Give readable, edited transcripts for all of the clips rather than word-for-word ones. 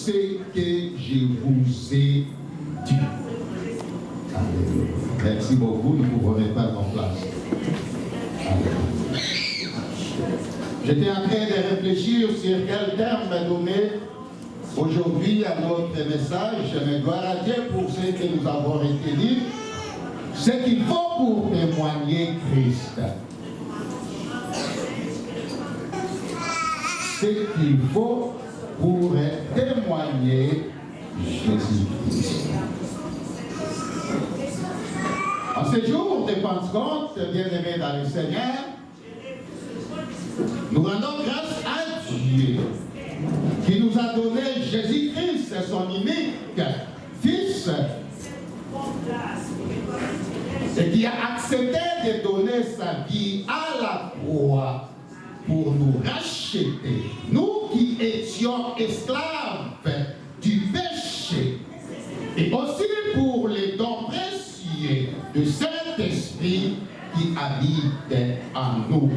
ce que je vous ai dit. Alléluia. Merci beaucoup, nous pouvons mettre en place. Alléluia. J'étais en train de réfléchir sur quel terme donner aujourd'hui à notre message, mais gloire à Dieu pour ce que nous avons été dit, ce qu'il faut pour témoigner Christ. Ce qu'il faut pour témoigner Jésus-Christ. En ce jour de Pentecôte, bien-aimés dans le Seigneur, nous rendons grâce à Dieu qui nous a donné Jésus-Christ, son unique Fils, et qui a accepté de donner sa vie à la croix pour nous racheter, nous qui étions esclaves du péché, et aussi pour les dons précieux de Saint-Esprit qui habite en nous.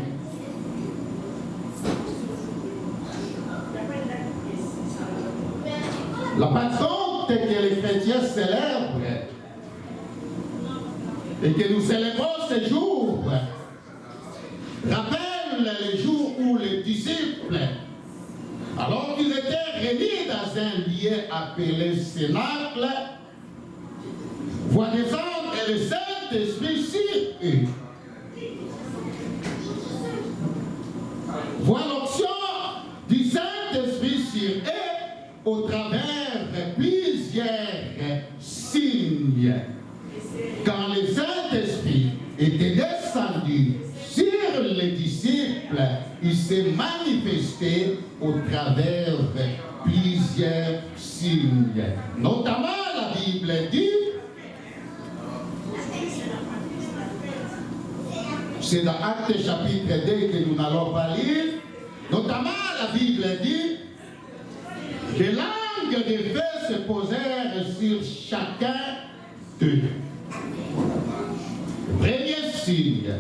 La Pentecôte que les chrétiens célèbrent et que nous célébrons ce jour rappelle les jours où les disciples, alors qu'ils étaient réunis dans un lieu appelé Cénacle, voient descendre le Saint-Esprit sur eux. Voient l'onction du Saint-Esprit sur eux au travers plusieurs signes. Quand le Saint-Esprit était descendu sur les disciples, il s'est manifesté au travers plusieurs signes. Notamment, la Bible dit, c'est dans Actes chapitre 2 que nous n'allons pas lire, notamment la Bible dit, des langues de feu se posèrent sur chacun d'eux. Premier signe.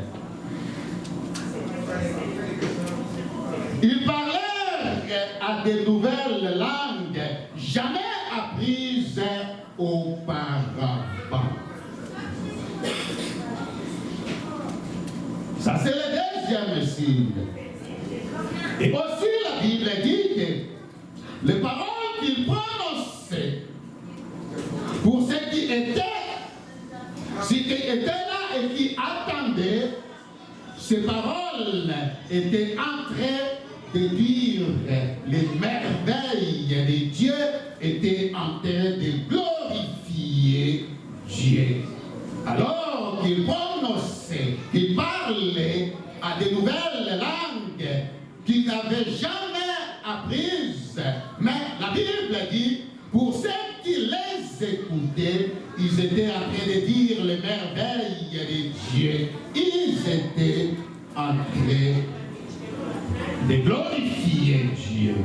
Ils parlèrent à de nouvelles langues jamais apprises auparavant. Ça, c'est le deuxième signe. Et aussi, la Bible dit que les paroles qu'ils prononçaient pour ceux qui étaient là et qui attendaient, ces paroles étaient en train de dire les merveilles de Dieu, étaient en train de glorifier Dieu. Alors qu'ils prononçaient, qu'ils parlaient à de nouvelles langues qu'ils n'avaient jamais apprises, mais la Bible dit, pour ceux qui les écoutaient, ils étaient en train de dire les merveilles de Dieu. Ils étaient en train de glorifier Dieu.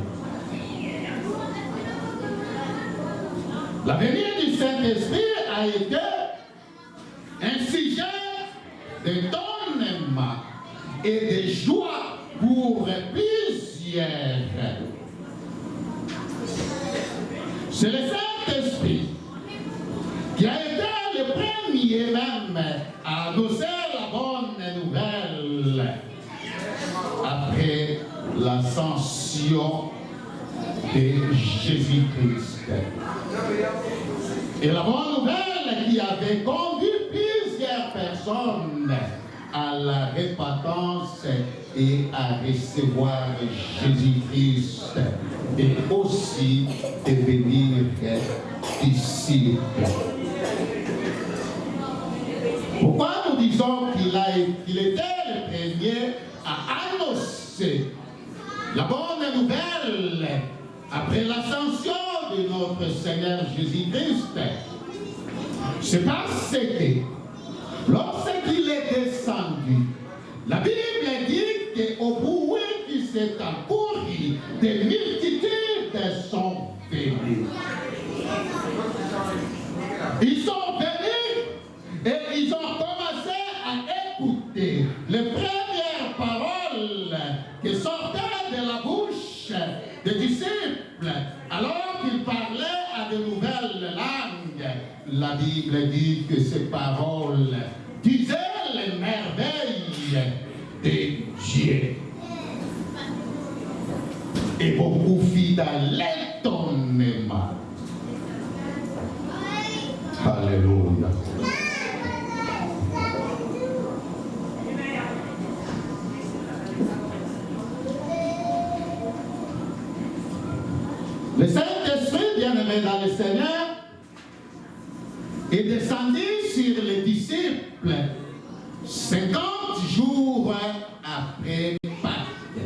La venue du Saint-Esprit a été un sujet d'étonnement et de joie pour plusieurs. C'est le Saint-Esprit qui a été le premier même à annoncer la bonne nouvelle après l'ascension de Jésus-Christ. Et la bonne nouvelle qui avait conduit plusieurs personnes à la repentance et à recevoir Jésus-Christ et aussi devenir disciples. Pourquoi nous disons qu'il était le premier à annoncer la bonne nouvelle après l'ascension de notre Seigneur Jésus-Christ? C'est parce que lorsqu'il est descendu, la Bible dit qu'au bruit qui s'est encouru, des multitudes sont venues. Ils sont venus et ils ont commencé à écouter les premières paroles qui sortaient de la bouche des disciples alors qu'ils parlaient la Bible dit que ces paroles disaient les merveilles de Dieu. Et beaucoup fit dans l'étonnement. Alléluia. Le Saint-Esprit, bien-aimé dans le Seigneur, est descendu sur les disciples 50 jours après Pâques,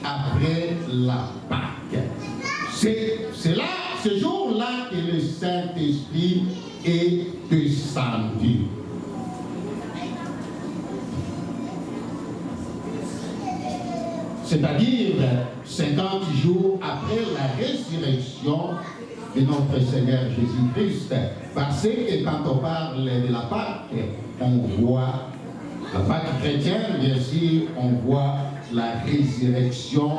après la Pâques. C'est là, ce jour-là, que le Saint-Esprit est descendu. C'est-à-dire 50 jours après la résurrection de notre Seigneur Jésus-Christ. Parce que quand on parle de la Pâque, on voit la Pâque chrétienne, bien sûr, on voit la résurrection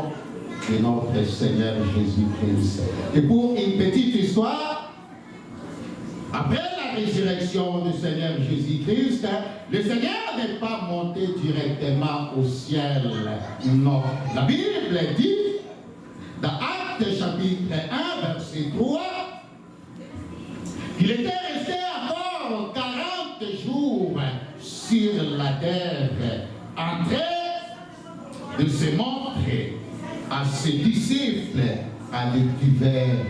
de notre Seigneur Jésus-Christ. Et pour une petite histoire, après la résurrection du Seigneur Jésus-Christ, le Seigneur n'est pas monté directement au ciel. Non. La Bible dit, dans Actes chapitre 1, verset 3, qu'il était resté encore 40 jours sur la terre, en train de se montrer à ses disciples à des divers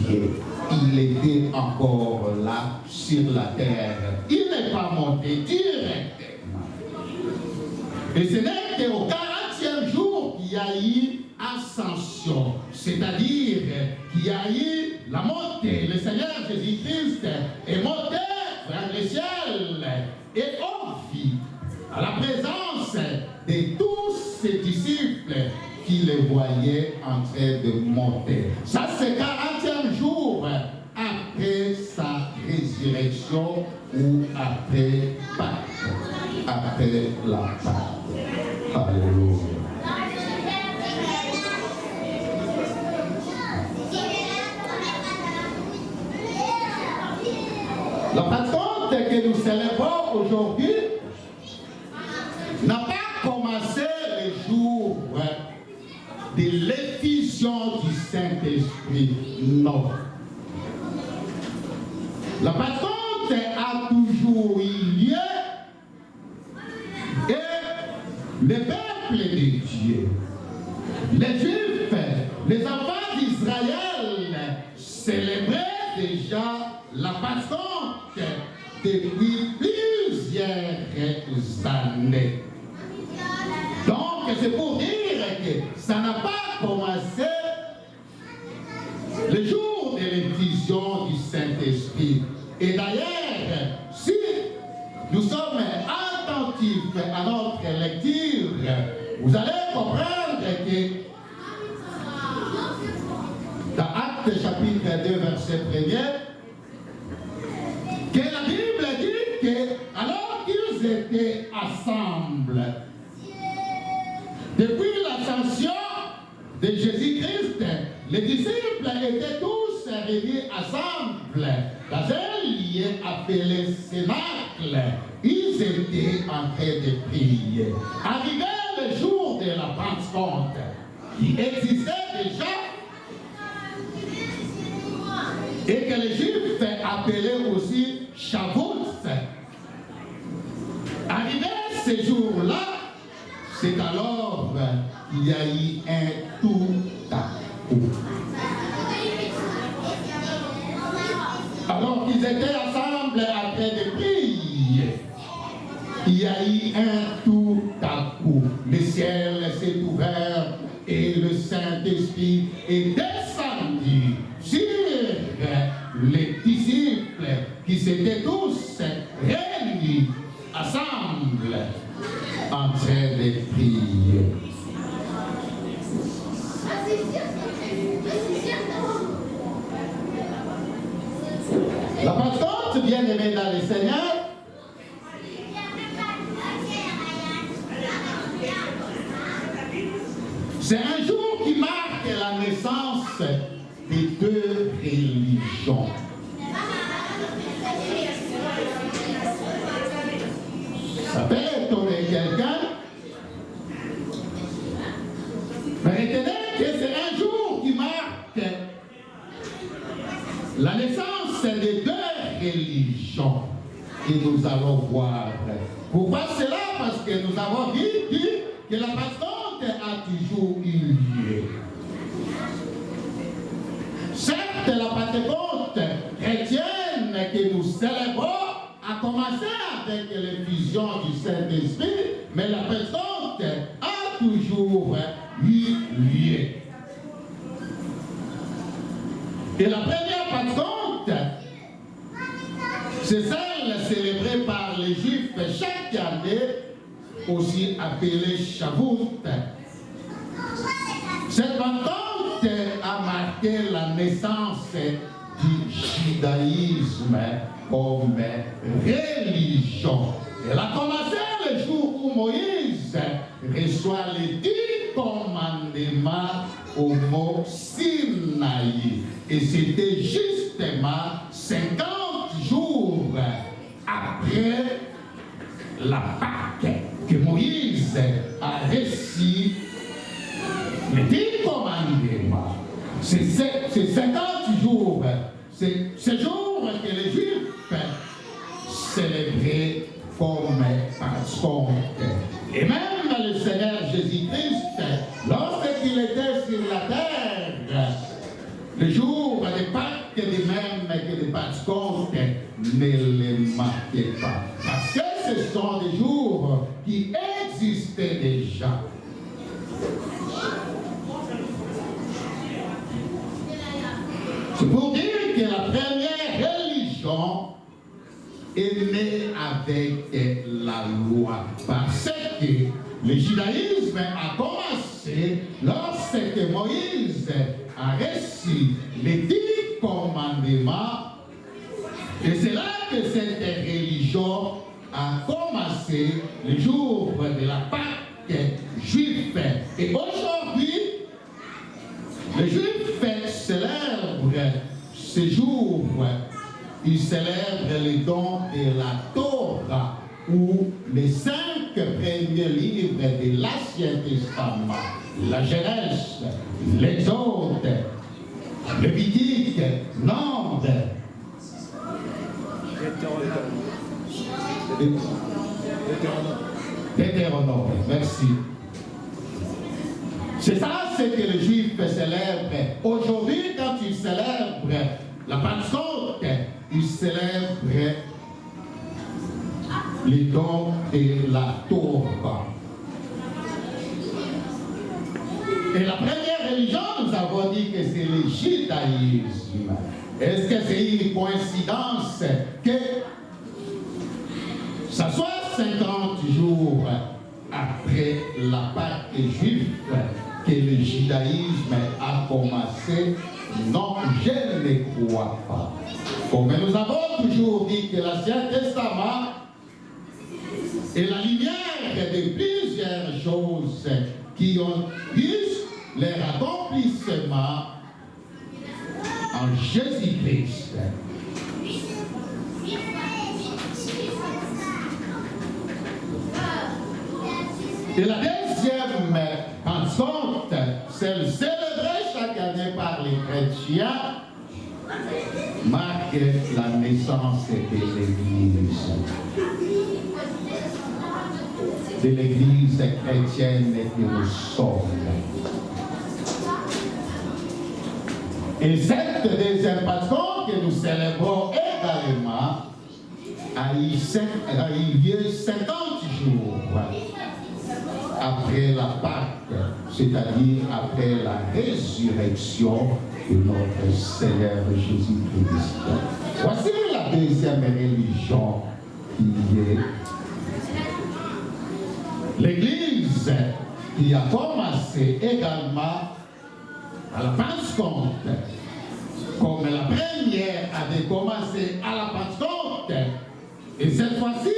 lieux. Il était encore là sur la terre. Il n'est pas monté directement. Et ce n'est qu'au 40e jour qu'il y a eu ascension, c'est-à-dire qu'il y a eu la montée. Le Seigneur Jésus-Christ est monté vers le ciel et on vit à la présence de tous ses disciples qui le voyaient en train de monter. Ça, c'est 40e jour après sa résurrection ou après Pâques, après la Pâque. Alléluia. La Pentecôte que nous célébrons aujourd'hui n'a pas commencé le jour de l'effusion du Saint-Esprit. Non. La Pentecôte a toujours eu lieu et le peuple de Dieu, les Juifs, les enfants d'Israël célébraient déjà la Pentecôte depuis plusieurs années. Donc c'est pour dire que ça n'a pas commencé le jour de l'effusion du Saint-Esprit. Et d'ailleurs, si nous sommes attentifs à notre lecture, vous allez comprendre que dans Actes chapitre 2, verset 1er, que la Bible dit que alors qu'ils étaient ensemble, depuis l'ascension de Jésus-Christ, les disciples étaient tous réunis ensemble dans un lieu appelé Cénacle. Ils étaient en train de prier. Arrivé le jour de la Pentecôte, qui existait déjà, et que les Juifs appelaient aussi Shavuot. Arrivé ce jour-là, c'est alors qu'il y a eu un tout à coup. Alors qu'ils étaient ensemble en train de prier, il y a eu un tout à coup. Le ciel s'est ouvert et le Saint-Esprit est descendu sur les disciples qui s'étaient tous réunis ensemble en train de prier. La Pentecôte, bien-aimée dans le Seigneur, c'est un jour qui marque la naissance des deux religions. Ça peut étonner quelqu'un. Mais retenez que c'est un jour qui marque la naissance des deux religions que nous allons voir. Pourquoi cela? Parce que nous avons dit que la Pentecôte a toujours eu lieu. Certes, la Pentecôte chrétienne que nous célébrons a commencé avec l'effusion du Saint-Esprit, mais la Pentecôte a toujours eu lieu. Et la première Pentecôte, c'est celle célébrée par les Juifs chaque année, aussi appelée Shavuot. Cette Pentecôte a marqué la naissance du judaïsme comme religion. Elle a commencé le jour où Moïse reçoit les 10 commandements au mont Sinaï. Et c'était justement 50 jours après la Pâque que Moïse a reçu les 10 commandements. C'est 50 jours, c'est ce jour que les Juifs célébraient comme Pentecôte. Et même le Seigneur Jésus-Christ, lorsqu'il était sur la terre, le jour de Pâques, de même que de Pentecôte, ne les marquait pas. Parce que ce sont des jours qui existaient déjà. C'est pour dire que la première religion est née avec la loi. Parce que le judaïsme a commencé lorsque Moïse a reçu les 10 commandements. Et c'est là que cette religion a commencé le jour de la Pâque juive. Et aujourd'hui, les Juifs célèbrent ce jour. Ils célèbrent les dons de la Torah, ou les 5 premiers livres de l'Ancien Testament, la Genèse, l'Exode, Lévitique, Nombre, Deutéronome. Merci. C'est ça ce que les Juifs célèbrent. Aujourd'hui, quand ils célèbrent la Pentecôte, ils célèbrent les dons de la Torah. Et la première religion, nous avons dit que c'est le judaïsme. Est-ce que c'est une coïncidence que ça soit 50 jours après la Pâque juive que le judaïsme a commencé? Non, je ne crois pas. Comme nous avons toujours dit que l'Ancien Testament est la lumière de plusieurs choses qui ont eu leur accomplissement en Jésus-Christ. Et la deuxième Pentecôte, celle célébrée chaque année par les chrétiens, marque la naissance de l'Église. De l'Église chrétienne que nous sommes. Et cette deuxième Pentecôte que nous célébrons également a eu lieu 50 jours après la Pâque, c'est-à-dire après la résurrection de notre Seigneur Jésus-Christ. Voici la deuxième religion qui est l'Église, qui a commencé également à la Pentecôte. Comme la première avait commencé à la Pentecôte, et cette fois-ci,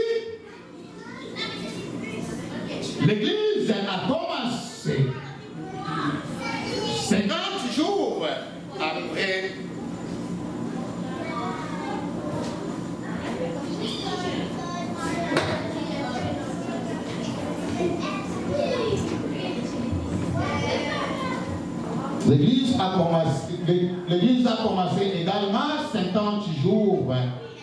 l'Église a commencé 50 jours après L'Église a commencé également 50 jours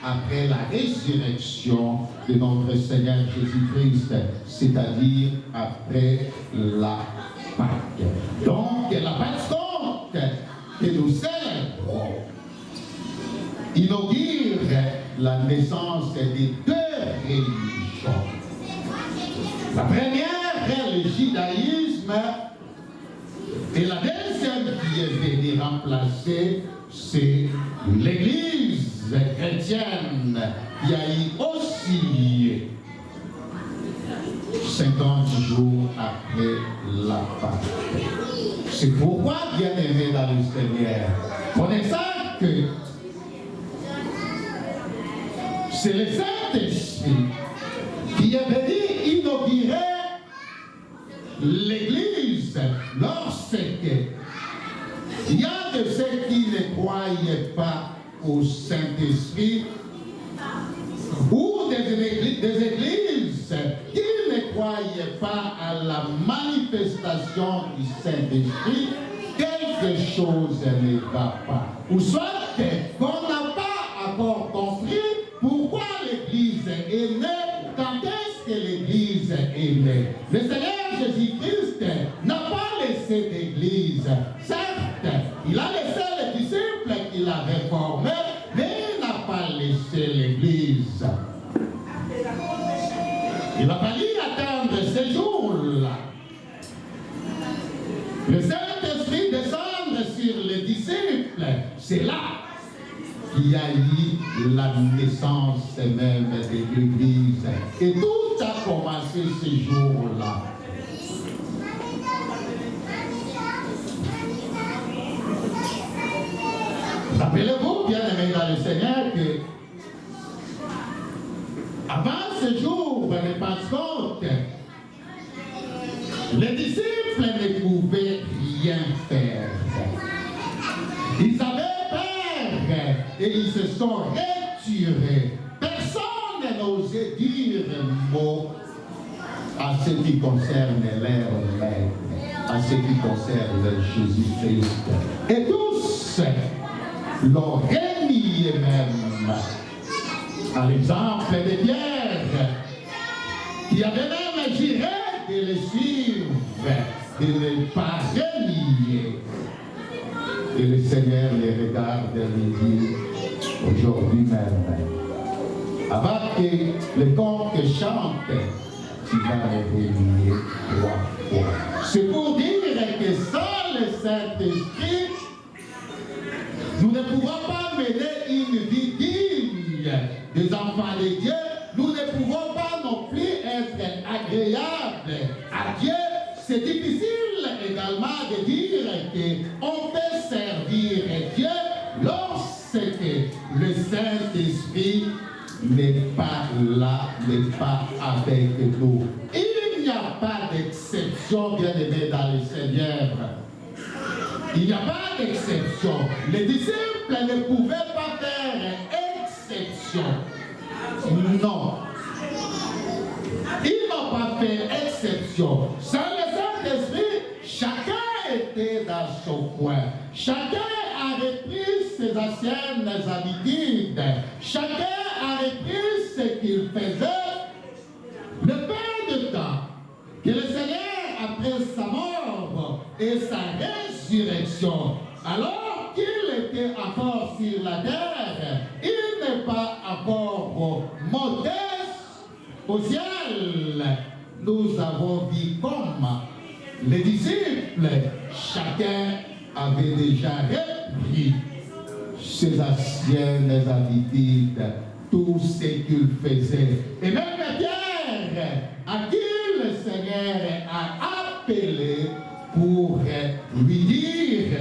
après la résurrection de notre Seigneur Jésus-Christ, c'est-à-dire après la Pâque. Donc, la Pentecôte que nous célébrons inaugure la naissance des deux religions. La première est le judaïsme et la deuxième qui est venue remplacer, c'est l'Église chrétienne qui a eu aussi 50 jours après la Pâque. C'est pourquoi, bien-aimés dans le Seigneur, connaissant que c'est le Saint-Esprit qui est venu inaugurer l'Église lorsque il y a de ceux qui ne croyaient pas au Saint-Esprit ou des églises qui ne croyaient pas à la manifestation du Saint-Esprit, quelque chose ne va pas. Ou soit qu'on n'a pas encore compris pourquoi l'Église est née, quand est-ce que l'Église est née. Le Seigneur Jésus-Christ n'a pas laissé d'Église. Certes, il a laissé les disciples qu'il avait formés, mais il n'a pas laissé l'Église. Il a fallu attendre ces jours-là. Le Saint-Esprit descendre sur les disciples, c'est là qu'il y a eu la naissance même de l'Église. Et tout a commencé ces jours-là. Rappelez-vous, bien-aimés dans le Seigneur, que avant ce jour de Pentecôte, les disciples ne pouvaient rien faire. Ils avaient peur et ils se sont retirés. Personne n'osait dire un mot à ce qui concerne leur maître, à ce qui concerne Jésus-Christ. Et tous l'ont renié même. À l'exemple de Pierre, qui avait même juré de le suivre, de ne pas renier. Et le Seigneur les regarde et les dit, aujourd'hui même, avant que le coq chante, tu vas me renier 3 fois. C'est pour dire que sans le Saint-Esprit, nous ne pouvons pas mener une vie digne des enfants de Dieu. Nous ne pouvons pas non plus être agréables à Dieu. C'est difficile également de dire qu'on peut servir Dieu lorsque le Saint-Esprit n'est pas là, n'est pas avec nous. Il n'y a pas d'exception, bien-aimés dans le Seigneur. Il n'y a pas d'exception. Les disciples ne pouvaient pas faire exception. Non. Ils n'ont pas fait exception. Sans le Saint-Esprit, chacun était dans son coin. Chacun a repris ses anciennes habitudes. Chacun a repris ce qu'il faisait. Le peu de temps que le Seigneur, après sa mort et sa résurrection, alors qu'il était encore sur la terre, il n'est pas encore monté au ciel. Nous avons vu comme les disciples, chacun avait déjà repris ses anciennes habitudes, tout ce qu'il faisait. Et même Pierre, à qui le Seigneur a appelé pour lui dire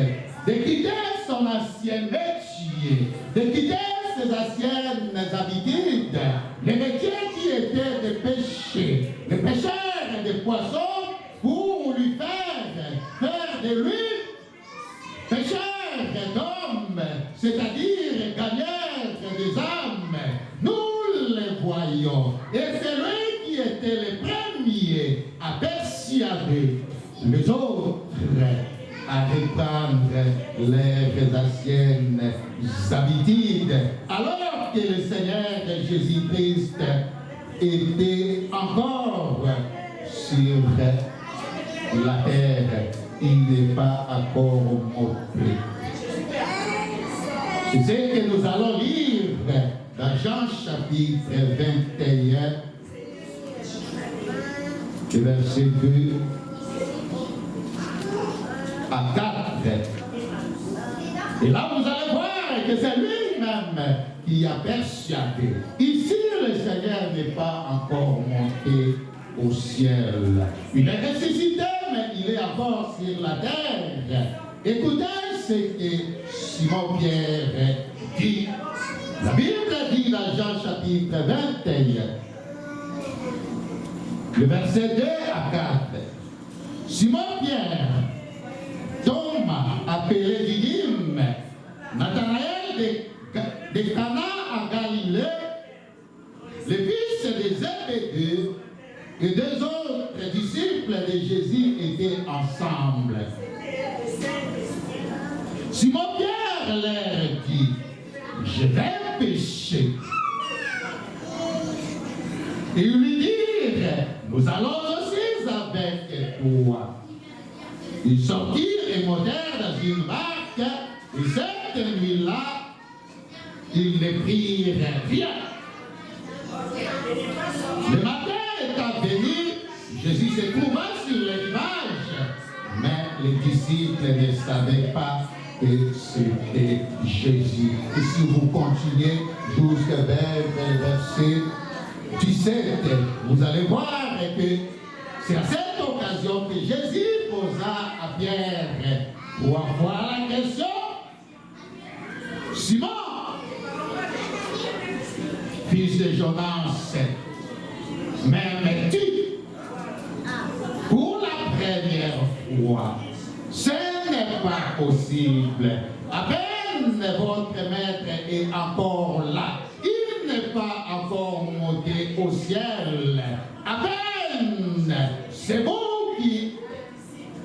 de quitter son ancien métier, de quitter ses anciennes habitudes, les métiers qui étaient de péché, le pécheur de poissons, pour lui faire de lui pécheur d'hommes, c'est-à-dire gagneur des âmes. Nous le voyons. Et c'est lui qui était le premier à persuader les autres à reprendre leurs anciennes habitudes. Alors que le Seigneur Jésus-Christ était encore sur la terre, il n'est pas encore monté. C'est ce que nous allons lire dans Jean chapitre 21, verset 2 à 4. Et là, vous allez voir que c'est lui-même qui a persuadé. Ici, le Seigneur n'est pas encore monté au ciel. Il est ressuscité, mais il est encore sur la terre. Écoutez ce que Simon-Pierre dit. La Bible dit dans Jean chapitre 21, le verset 2 à 4. Simon-Pierre, Thomas, appelé Didyme, Nathanaël de Cana à Galilée, les fils des Zébédée et deux autres disciples de Jésus étaient ensemble. Simon-Pierre leur dit, je vais pêcher. Et ils lui dirent, nous allons aussi avec toi. Ils sortirent et montèrent dans une barque, et cette nuit-là, ils ne prirent rien. Le matin étant venu, Jésus se trouva sur le rivage, mais les disciples ne savaient pas que c'était Jésus. Et si vous continuez jusqu'à le verset 17, vous allez voir que c'est à cette occasion que Jésus posa à Pierre 3 fois la question. Simon, fils de Jonas, m'aimes-tu? Pour la première fois, ce n'est pas possible. À peine votre maître est encore là. Il n'est pas encore monté au ciel. À peine, c'est vous qui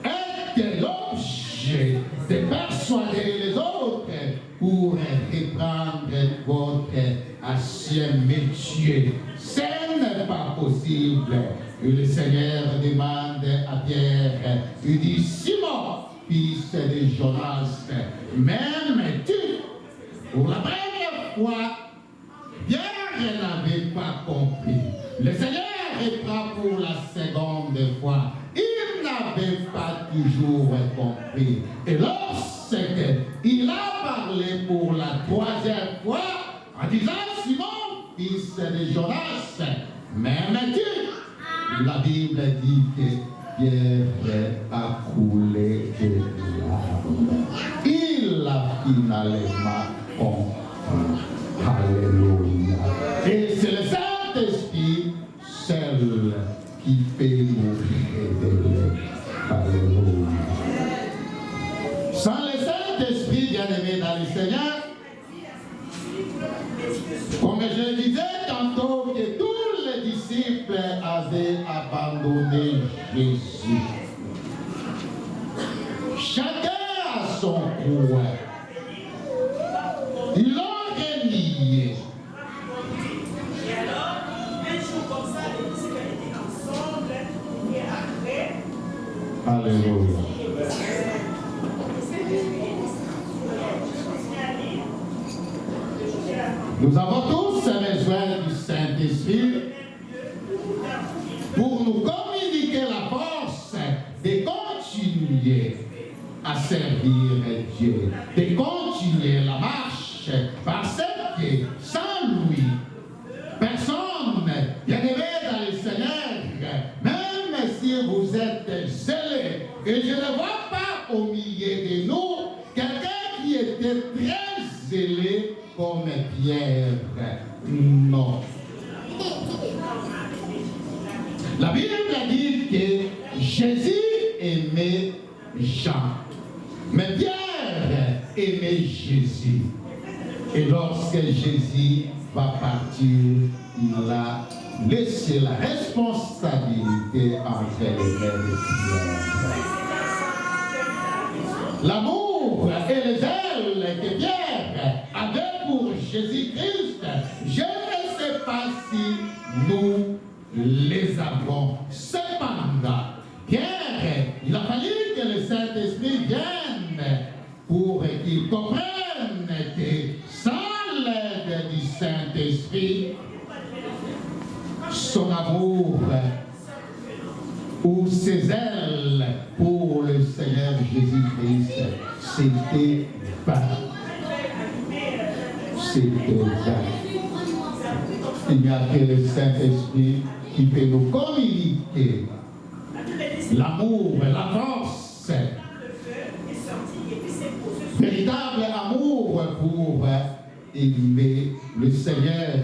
êtes l'objet de persuader les autres pour reprendre votre ancien métier. Ce n'est pas possible. Et le Seigneur demande à Pierre, il dit, Simon, fils de Jonas, m'aimes-tu? Pour la première fois, Pierre n'avait pas compris. Le Seigneur reprend pour la seconde fois. Il n'avait pas toujours compris. Et lorsqu'il a parlé pour la troisième fois, en disant, Simon, fils de Jonas, m'aimes-tu? La Bible dit que Pierre a coulé des larmes. Il a finalement compris. Alléluia. Et c'est le Saint-Esprit seul qui peut nous révéler. Alléluia. Sans le Saint-Esprit, bien-aimé dans le Seigneur, comme je disais tantôt, que tous les disciples avaient abandonné Jésus. Chacun a son coin. Ils l'ont renié. Et alors, un jour comme ça, les disciples étaient ensemble, et après, Alléluia. Nous avons tous besoin du Saint-Esprit pour nous communiquer la force de continuer à servir Dieu, de continuer la marche, parce que sans lui, personne, bien-aimé dans le Seigneur, même si vous êtes zélé, et je ne vois pas au milieu de nous quelqu'un qui était très zélé comme Pierre. Non. La Bible dit que Jésus aimait Jean, mais Pierre aimait Jésus. Et lorsque Jésus va partir, il a laissé la responsabilité entre les mains de Pierre. L'amour et le que Pierre avait pour Jésus-Christ, je ne sais pas si nous les avons. Cependant, Pierre, il a fallu que le Saint-Esprit vienne pour qu'il comprenne que sans l'aide du Saint-Esprit, son amour ou ses ailes pour le Seigneur Jésus-Christ, c'était vain. C'était vain. Il n'y a que le Saint-Esprit qui peut nous communiquer l'amour, la force, véritable amour pour aimer le Seigneur.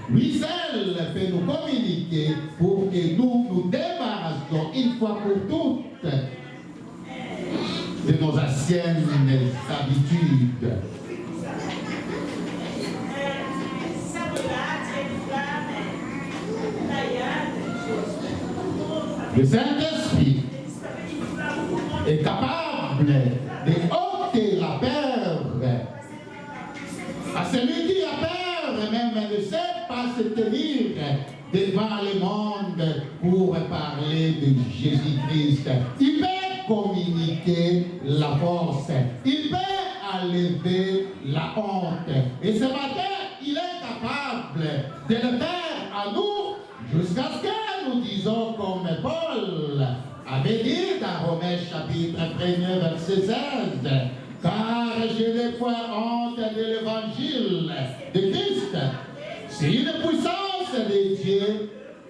Lui seul peut nous communiquer pour que nous nous débarrassions une fois pour toutes de nos anciennes habitudes. Le Saint-Esprit est capable de ôter la peur à celui qui a peur, même ne sait pas se tenir devant le monde pour parler de Jésus-Christ. Il peut communiquer la force, il peut enlever la honte. Et ce matin, il est capable de le faire à nous jusqu'à ce que nous disons comme Paul avait dit dans Romains chapitre 1er verset 16, car je n'ai point honte de l'évangile de Christ. C'est une puissance de Dieu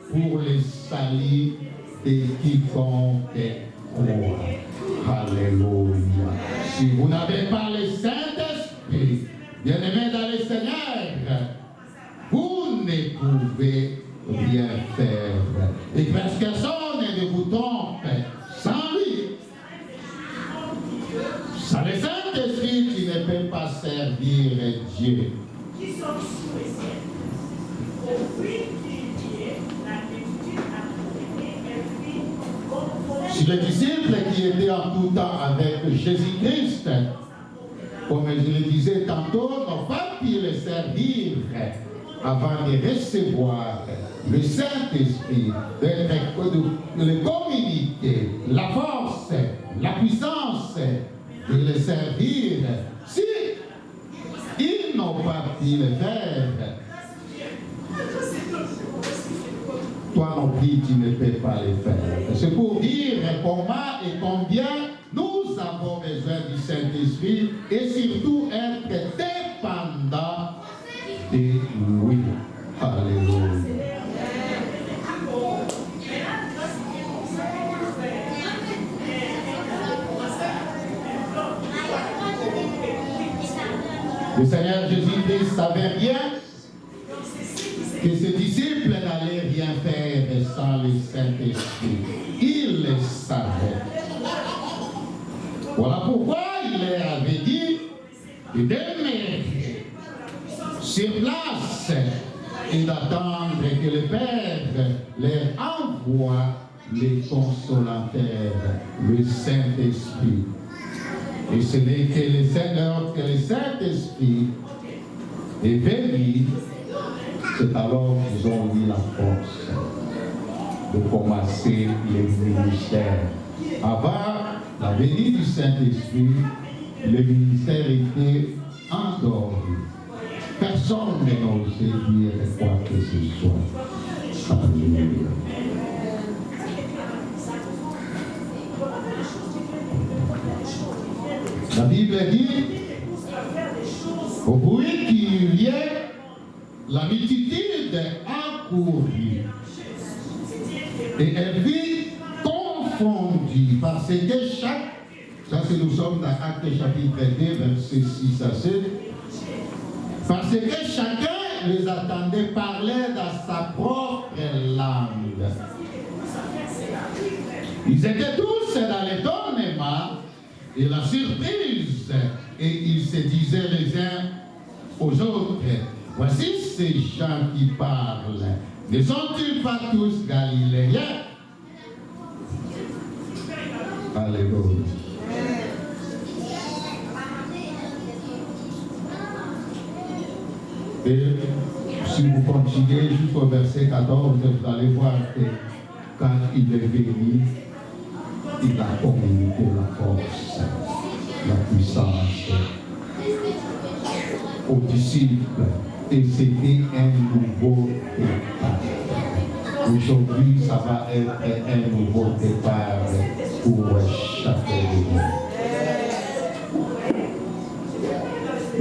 pour le salut de quiconque croit. Alléluia. Si vous n'avez pas le Saint-Esprit, bien-aimé dans le Seigneur, vous ne pouvez rien faire. Et personne ne vous trompe sans lui. Sans le Saint-Esprit, tu ne peux pas servir Dieu. Si les disciples qui étaient en tout temps avec Jésus-Christ, comme je le disais tantôt, n'ont pas pu le servir avant de recevoir le Saint-Esprit, de le communiquer, la force, la puissance, de le servir. Si ils n'ont pas pu le faire, toi non plus tu ne peux pas le faire. C'est pour dire comment et combien nous avons besoin du Saint-Esprit et surtout être dépendants de lui. Alléluia. Le Seigneur Jésus-Christ savait bien que ses disciples n'allaient rien faire sans le Saint-Esprit. Il le savait. Voilà pourquoi il leur avait dit de demeurer sur place et d'attendre que le Père leur envoie les consolateurs, le Saint-Esprit. Et ce n'est que le Seigneur, que le Saint-Esprit est venu, c'est alors qu'ils ont eu la force de commencer le ministère. Avant la venue du Saint-Esprit, le ministère était endormi. Personne n'osait dire quoi que ce soit. Alléluia. La Bible dit, au bruit qu'il y ait, la multitude accourut. Et elle fut confondue parce que ça c'est nous sommes dans Actes chapitre 2, verset 6 à 7, parce que chacun les attendait parler dans sa propre langue. Ils étaient tous dans l'étonnement et la surprise, et ils se disaient les uns aux autres, voici ces gens qui parlent, ne sont-ils pas tous galiléens? Alléluia. Et si vous continuez jusqu'au verset 14, vous allez voir que quand il est venu, il a communiqué la force, la puissance aux disciples. Et c'était un nouveau départ. Aujourd'hui, ça va être un nouveau départ pour chacun de nous.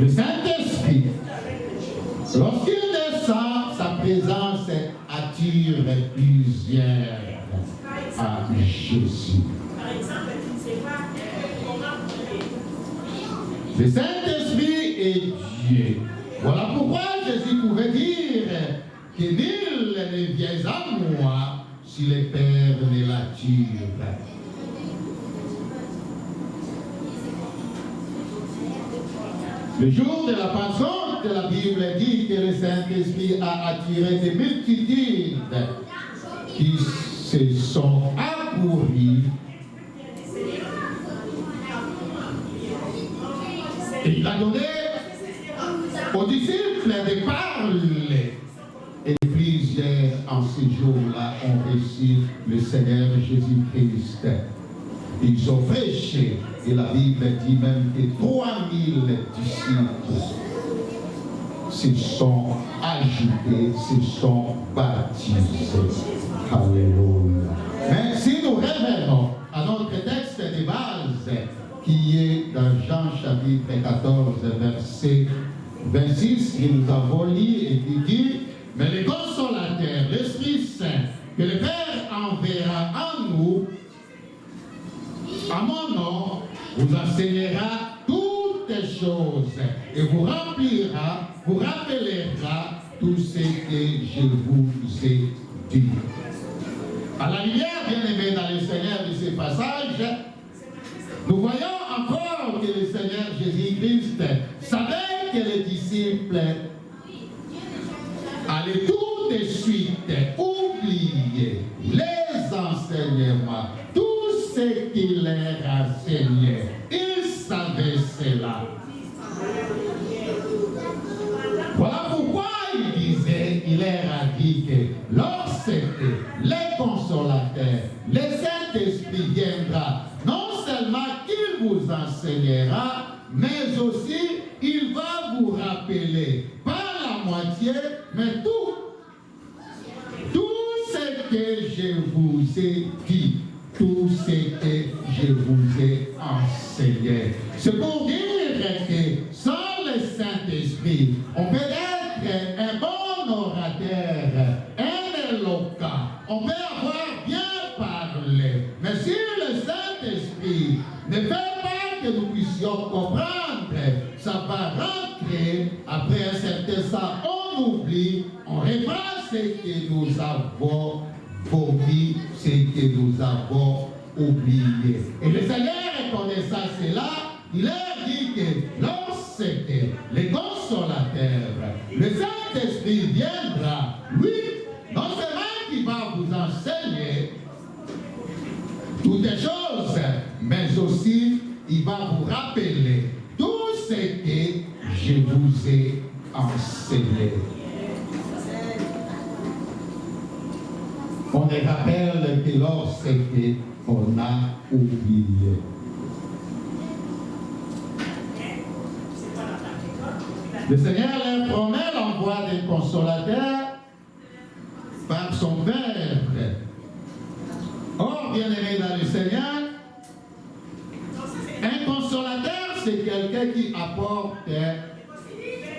Le Saint-Esprit, lorsqu'il descend, sa présence attire plusieurs à Jésus. Le Saint-Esprit est Dieu. Voilà pourquoi Jésus pouvait dire que nul ne vient à moi si le Père ne l'attire. Le jour de la Pentecôte, la Bible dit que le Saint-Esprit a attiré des multitudes qui se sont accourues. Et il a donné aux disciples de parler. Et plusieurs en ces jours-là ont reçu le Seigneur Jésus-Christ. Ils ont prêché. Et la Bible dit même que 3000 disciples se sont ajoutés, se sont baptisés. Alléluia. Mais si nous revenons à notre texte de base, qui est dans Jean chapitre 14, verset 26, que nous avons lu et qui dit, mais le consolateur, l'Esprit Saint, que le Père enverra en nous, à mon nom, vous enseignera toutes choses et vous remplira, vous rappellera tout ce que je vous ai dit. À la lumière, bien aimé dans le Seigneur de ces passages, nous voyons encore que le Seigneur Jésus-Christ savait que les disciples allaient tout de suite oublier les enseignements, tout ce qu'il leur enseignait. Il savait cela. Voilà pourquoi il disait, il leur a dit que lorsque le consolateur, le Saint-Esprit viendra, non seulement qu'il vous enseignera, mais aussi il va vous rappeler, pas la moitié, mais tout ce que je vous ai dit, tout ce que je vous ai enseigné. C'est pour dire que sans le Saint-Esprit, on peut être un bon orateur, un éloquent, on peut avoir bien parlé, mais si le Saint-Esprit ne fait pas que nous puissions comprendre, ça va rentrer, après un certain temps, on oublie, on reprend ce que nous avons vomi, ce que nous avons oublié. Et le Seigneur, reconnaissant cela, il leur dit que lorsque le consolateur, le Saint-Esprit viendra, lui, non seulement qu'il va vous enseigner toutes les choses, mais aussi il va vous rappeler tout ce que je vous ai enseigné. On les rappelle que lorsqu'on a oublié. Le Seigneur leur promet l'envoi des consolateurs par son Père. Or, bien-aimé dans le Seigneur, un consolateur, c'est quelqu'un qui apporte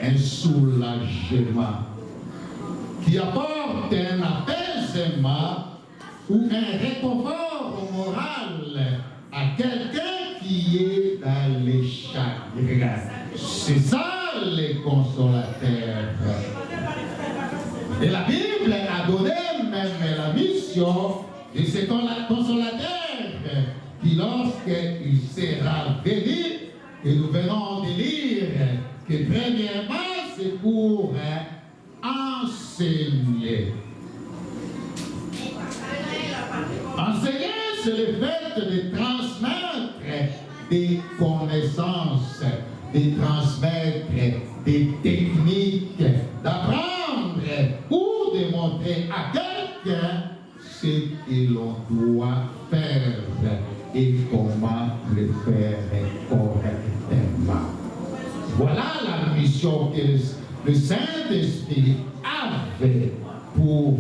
un soulagement, qui apporte un apaisement ou un réconfort moral à quelqu'un qui est dans les chagrins. C'est ça les consolateurs. Et la Bible a donné même la mission de ce consolateur qui, lorsqu'il sera venu, et nous venons de lire que premièrement c'est pour enseigner. Enseigner, c'est le fait de transmettre des connaissances, de transmettre des techniques, d'apprendre ou de montrer à quelqu'un ce que l'on doit faire et comment le faire correctement. Voilà la mission que le Saint-Esprit avait pour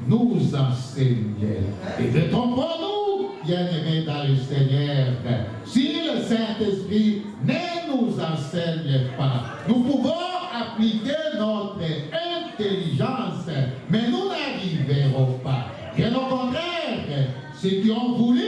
nous enseigner. Et détrompons-nous, bien-aimés dans le Seigneur, si le Saint-Esprit ne nous enseigne pas, nous pouvons appliquer notre intelligence, mais nous n'arriverons pas. Bien au contraire, ceux qui ont voulu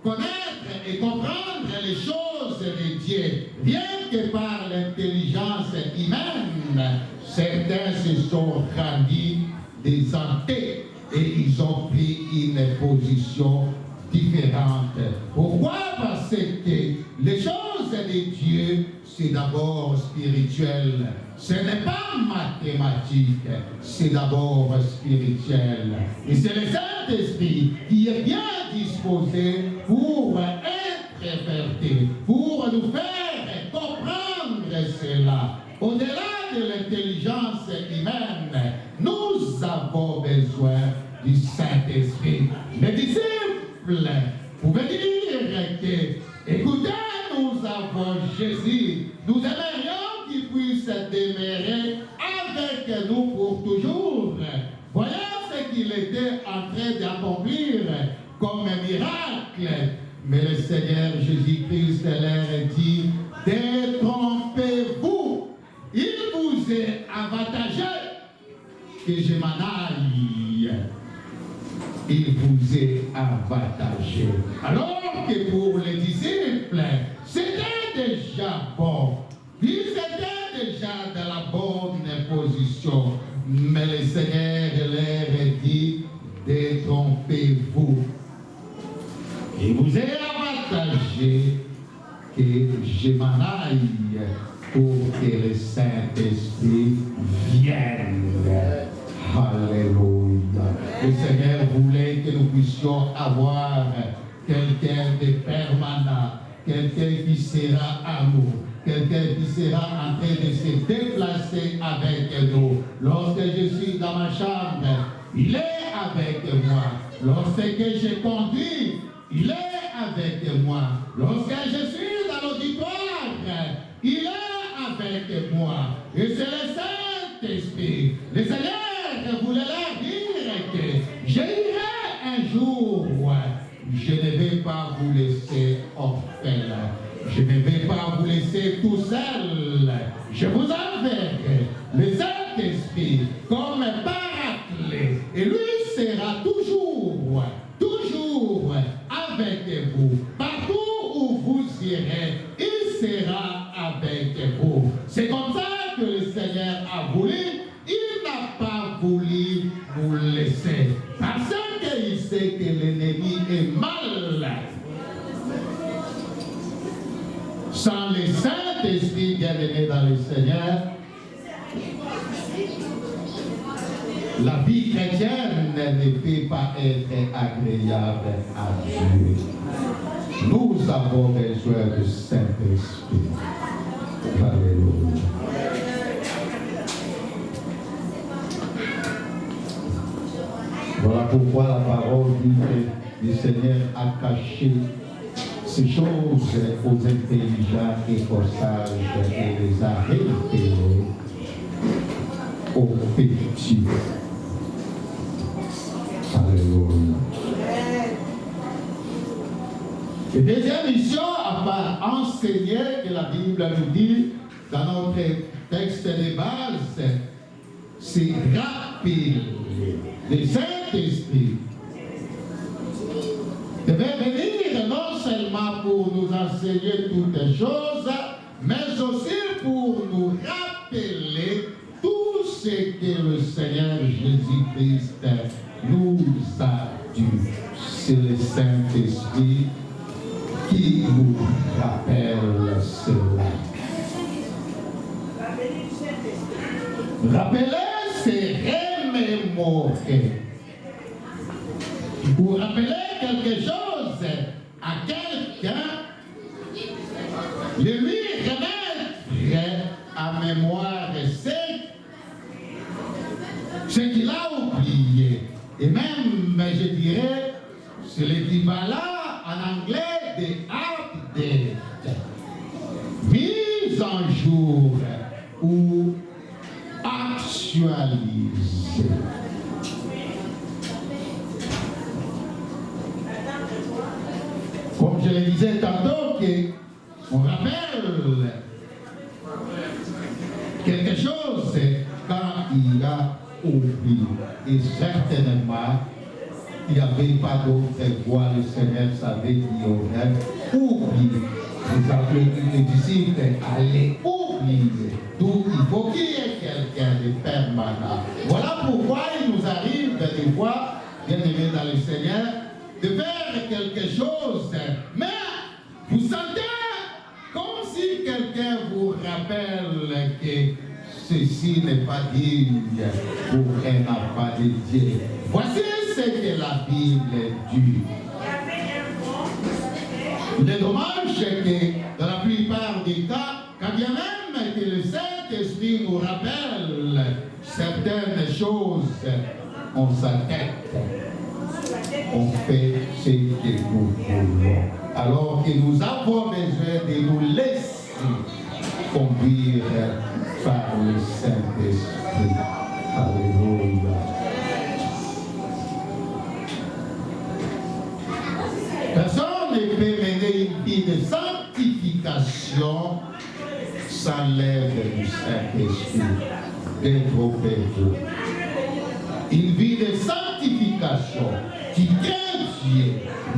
connaître et comprendre les choses de Dieu, rien que par l'intelligence humaine, certains se sont rendus des hantés et ils ont pris une position différente. Pourquoi? Parce que les choses de Dieu, c'est d'abord spirituel. Ce n'est pas mathématique, c'est d'abord spirituel. Et c'est le Saint-Esprit qui est bien disposé pour interpréter, pour nous faire comprendre cela. Au-delà de l'intelligence humaine, nous avons besoin du Saint-Esprit. Les disciples pouvaient dire que, écoutez, nous avons Jésus, nous aimerions qu'il puisse demeurer avec nous pour toujours. Voyons ce qu'il était en train d'accomplir comme un miracle. Mais le Seigneur Jésus-Christ leur dit, détrompez-vous, il vous est avantagé que je m'en aille. Il vous est avantagé. Alors que pour les disciples, c'était déjà bon. Ils étaient déjà dans la bonne position. Mais le Seigneur leur dit, détrompez-vous. Il vous est avantagé que je m'en aille pour que le Saint-Esprit vienne. Alléluia. Le Seigneur voulait que nous puissions avoir quelqu'un de permanent, quelqu'un qui sera à nous, quelqu'un qui sera en train de se déplacer avec nous. Lorsque je suis dans ma chambre, il est avec moi. Lorsque je conduis, il est avec moi. Lorsque je suis dans l'auditoire, il est avec moi. Et c'est le Saint-Esprit. Le Seigneur voulait leur dire que j'irai un jour. Je ne vais pas vous laisser orphelin. Je ne vais pas vous laisser tout seul. Je vous enverrai le Saint-Esprit comme paraclet. Et lui sera toujours avec vous. Partout où vous irez, il sera avec vous. C'est comme ça que le Seigneur a voulu. Il n'a pas voulu nous laisser. Parce qu'il sait que l'ennemi est mal. Sans le Saint-Esprit bien-aimé dans le Seigneur, la vie chrétienne ne peut pas être agréable à Dieu. Nous avons besoin du Saint-Esprit. Alléluia. Voilà pourquoi la parole dit que le Seigneur a caché ces choses aux intelligents et aux sages et les a révélées aux petits. Alléluia. Et deuxième mission, à part enseigner, que la Bible nous dit dans notre texte de base, c'est rappeler. Le Saint-Esprit devait venir non seulement pour nous enseigner toutes les choses, mais aussi pour nous rappeler tout ce que le Seigneur Jésus-Christ nous a dit. C'est le Saint-Esprit qui nous rappelle cela. Rappeler, c'est remémorer. Pour rappeler quelque chose à quelqu'un, le lui remettre à mémoire ce ce qu'il a oublié. Et même, je dirais, c'est l'équivalent en anglais de update. Mise en jour ou actualisée. Comme je le disais tantôt, on rappelle quelque chose quand il a oublié. Et certainement, il n'y avait pas d'autre voie. Le Seigneur savait qu'il aurait oublié. Vous appelez les disciples à les oublier. Donc il faut qu'il y ait quelqu'un de permanent. Voilà pourquoi il nous arrive des fois, bien aimés dans le Seigneur, de faire quelque chose. Mais vous sentez comme si quelqu'un vous rappelle que ceci n'est pas digne pour un enfant de Dieu. Voici ce que la Bible dit. Il est dommage que dans la plupart des cas, quand bien même que le Saint-Esprit nous rappelle certaines choses, on s'inquiète. On fait ce que nous voulons. Alors que nous avons besoin de nous laisser conduire par le Saint-Esprit. Alléluia. Personne ne peut mener une vie de sanctification sans l'aide du Saint-Esprit. Détrompez-vous. Une vie de sanctification qui craint Dieu,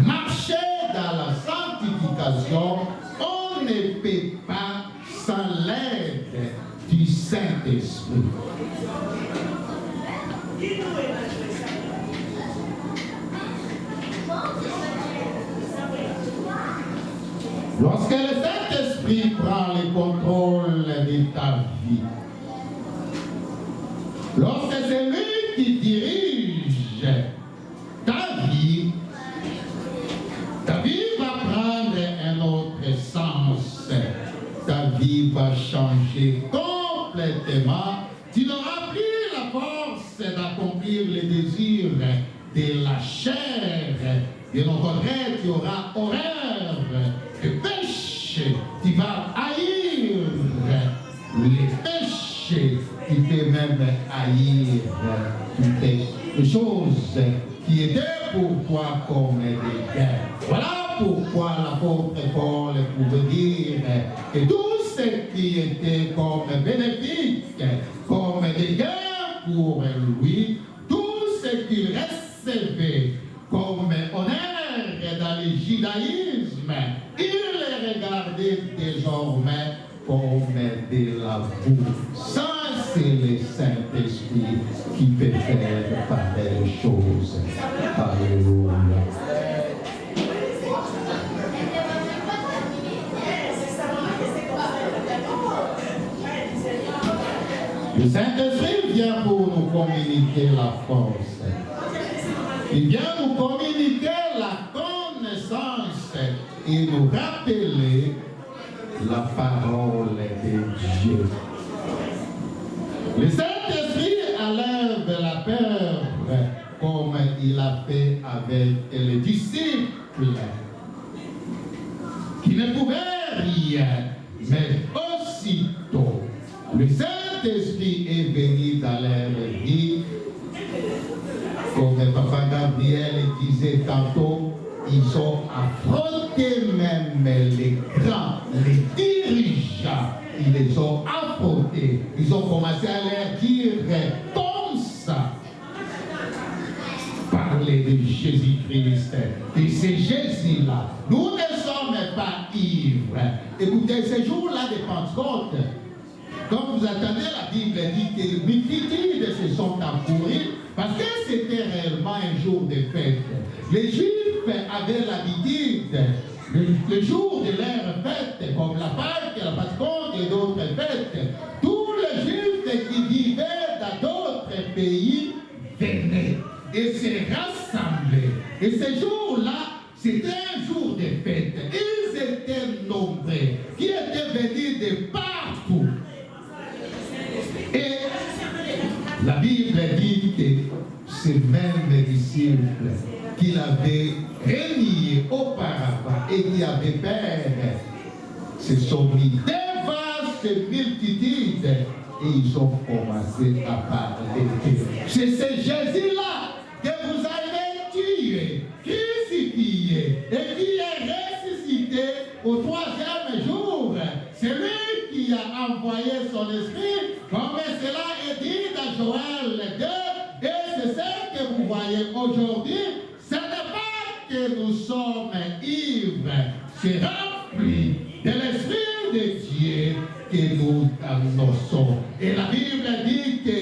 marcher dans la sanctification, on ne peut pas sans l'aide du Saint-Esprit. Lorsque le Saint-Esprit prend le contrôle de ta vie, lorsque c'est lui qui dirige ta vie va prendre un autre sens. Ta vie va changer complètement. Tu n'auras plus la force d'accomplir les désirs de la chair. Et au contraire, tu auras horreur du péché. Tu vas haïr les péchés. Tu peux même haïr toutes les choses qui étaient pour toi comme des gains. Voilà pourquoi l'apôtre Paul pouvait dire que tout ce qui était comme bénéfique, comme des gains pour lui, tout ce qu'il recevait comme honneur dans le judaïsme, il les regardait désormais comme de la boue. Ça, c'est le Saint-Esprit qui peut faire pareilles choses. Alléluia. Le Saint-Esprit vient pour nous communiquer la force. Il vient nous communiquer la connaissance et nous rappeler la parole de Dieu. Le Saint-Esprit enlève la peur comme il a fait avec les disciples qui ne pouvaient rien, mais aussitôt le Saint-Esprit est venu dans leur vie. Comme Papa Gabriel disait tantôt, ils ont affronté même les grands, les dirigeants. Ils les ont affrontés. Ils ont commencé à leur dire comme ça. Parler de Jésus-Christ. Et c'est Jésus-là. Nous ne sommes pas ivres. Écoutez, ces jours-là de Pentecôte, quand vous attendez, la Bible dit que les multitudes se sont accourues parce que c'était réellement un jour de fête. Les Juifs avaient l'habitude, le jour de leur fête, comme la Pâque, la Pentecôte et d'autres fêtes, tous les Juifs qui vivaient dans d'autres pays venaient et se rassemblaient. Et ce jour-là, c'était un jour de fête. Ils étaient nombreux, qui étaient venus de partout. Et La Bible dit que ces mêmes disciples qu'il avait reniés auparavant et qui avaient peur se sont mis devant ces multitudes et ils ont commencé à parler. C'est ce Jésus-là que vous avez tué, crucifié et qui est ressuscité au 3e jour. C'est lui qui a envoyé son esprit, comme cela est dit dans Joël 2. Et c'est ce que vous voyez aujourd'hui. Ce n'est pas que nous sommes ivres, c'est rempli de l'Esprit de Dieu que nous annonçons. Et la Bible dit que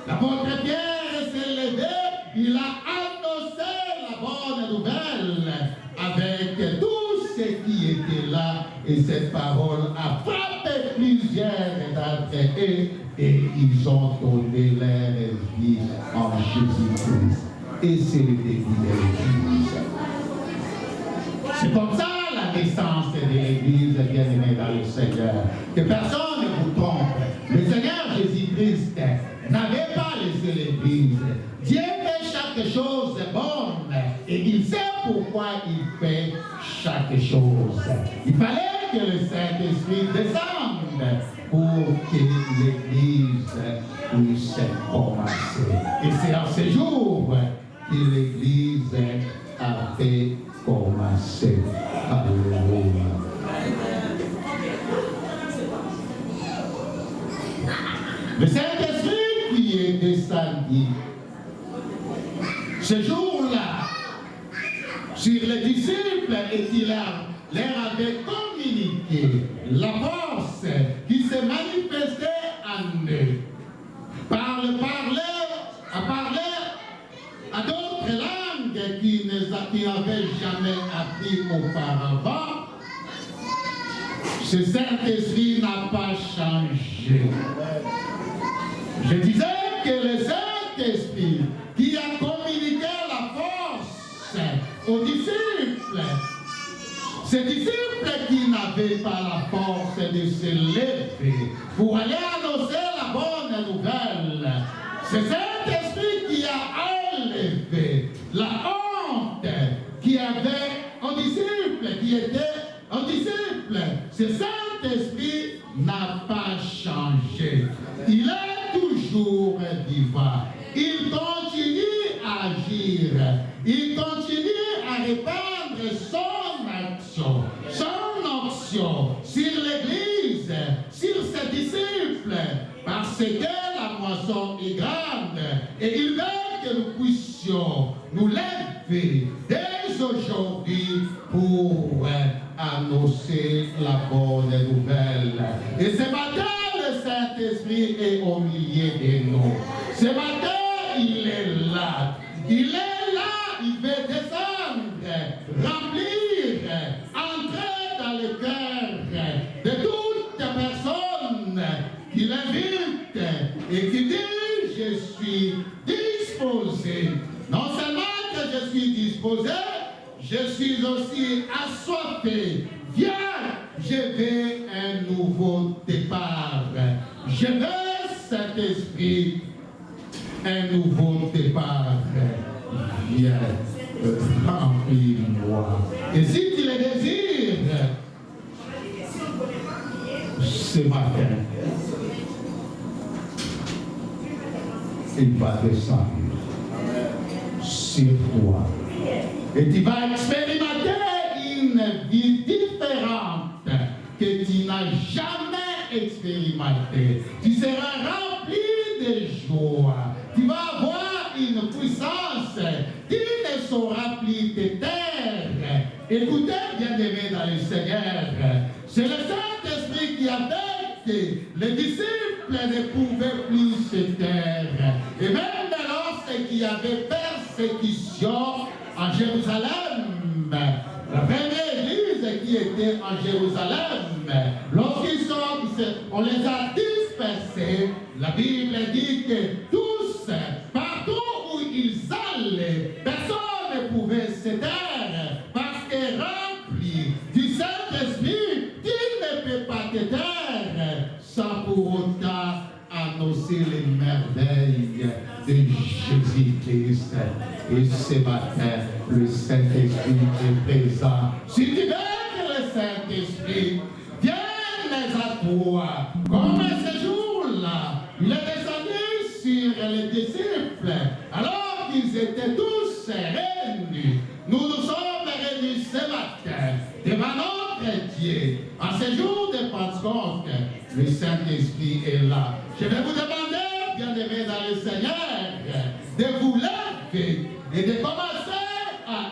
l'apôtre Pierre s'est levé, il a annoncé la bonne nouvelle avec tous ceux qui étaient là. Et cette parole a frappé plusieurs d'entre eux et ils ont donné leur vie en Jésus-Christ. Et c'est le début de l'Église. C'est comme ça la naissance de l'Église, bien-aimée dans le Seigneur. Que personne ne vous trompe. Le Seigneur Jésus-Christ n'avait pas laissé l'Église. Dieu fait chaque chose bonne et il sait pourquoi il fait chaque chose. Il fallait que le Saint-Esprit descende pour que l'Église puisse commencer. Et c'est en ce jour que l'Église a fait commencer. Alléluia. Le Saint-Esprit qui est descendu ce jour-là sur les disciples et qui leur avait communiqué la force qui se manifestait en eux par le parler à d'autres langues qui n'avaient jamais appris auparavant. Ce Saint-Esprit n'a pas changé. Je disais que le Saint-Esprit qui a communiqué la force aux disciples, ces disciples qui n'avaient pas la force de se lever pour aller annoncer la bonne nouvelle, c'est cet esprit qui a enlevé la honte qui avait un disciple, qui était un disciple. Ce Saint-Esprit n'a pas changé. Il est toujours vivant. Il continue à agir. Il continue à répandre son action sur l'Église, sur ses disciples, parce que la moisson est grande et il veut que nous puissions nous lever dès aujourd'hui pour annoncer la bonne nouvelle. Et ce matin, le Saint-Esprit est au milieu de nous. Ce matin, il est là. Il est là, il veut descendre, remplir, entrer dans le cœur de toute personne qui l'invite et qui dit, je suis disposé. Non seulement que je suis disposé, je suis aussi assoiffé. Viens, je veux un nouveau départ. Je veux cet esprit, un nouveau départ. Viens, remplis-moi. Et si tu le désires, ce matin, il va descendre sur toi. Et tu vas expérimenter une vie différente que tu n'as jamais expérimentée. Tu seras rempli de joie. Tu vas avoir une puissance qui ne sera plus de terre. Écoutez, bien-aimés dans le Seigneur, c'est le Saint-Esprit qui a fait que les disciples ne pouvaient plus se taire. Et même lorsqu'il y avait persécution en Jérusalem, la première église qui était en Jérusalem, on les a dispersés. La Bible dit que tous, partout où ils allaient, personne ne pouvait se taire parce que rempli du Saint-Esprit, il ne peut pas te taire sans pour autant annoncer les merveilles de Jésus-Christ. Et ce matin, le Saint-Esprit est présent. Si tu veux que le Saint-Esprit vienne à toi, comme ce jour-là, il est descendu sur les disciples, alors qu'ils étaient tous réunis. Nous nous sommes réunis ce matin devant notre Dieu. En ce jour de Pentecôte, le Saint-Esprit est là. Je vais vous demander, bien-aimés dans le Seigneur, de vous lever et de commencer à